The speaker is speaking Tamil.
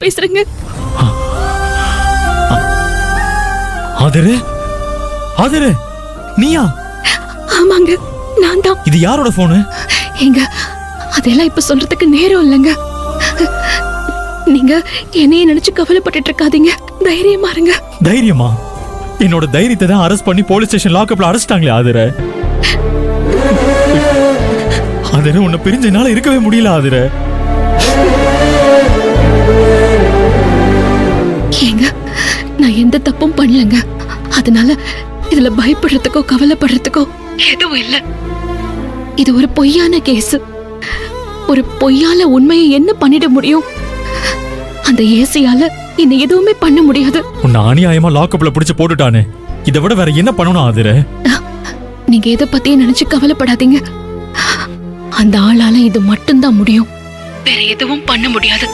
பேசுறேங்க. ஆதரே, ஆதரே, நீயா? ஆமாங்க, நான் தான். இது யாரோட போனு? எங்க அதெல்லாம் இப்ப சொல்றதுக்கு நேரம் இல்லைங்க. நீங்க என்னைய நினைச்சு கவலைப்பட்டு இருக்காதீங்க, தைரியமா இருங்க. தைரியமா? என்னோட தைரியத்தை தான் அரெஸ்ட் பண்ணி போலீஸ் ஸ்டேஷன் லாக்அப்ல அரெஸ்டாங்களே ஆதரே. ஆதரே, உன்னை பிரிஞ்சனால இருக்கவே முடியல ஆதரே. ஏங்க, நான் எந்த தப்பும் பண்ணலங்க. அதனால இதுல பயப்படுறதுக்கோ கவலைப்படுறதுக்கோ எதுவும் இல்ல. இது ஒரு பொய்யான கேஸ். ஒரு பொய்யால உண்மையை என்ன பண்ணிட முடியும்? அந்த ஏசியால என்ன எதுவுமே பண்ண முடியாது. உன்னை அநியாயமா லாக்அப்ல பிடிச்சு போட்டுட்டானே, இதை விட வேற என்ன பண்ணணும் ஆதரே? நீங்க எதை பத்தியும் நினைச்சு கவலைப்படாதீங்க. அந்த ஆளால இது மட்டும்தான் முடியும், வேற எதுவும் பண்ண முடியாது.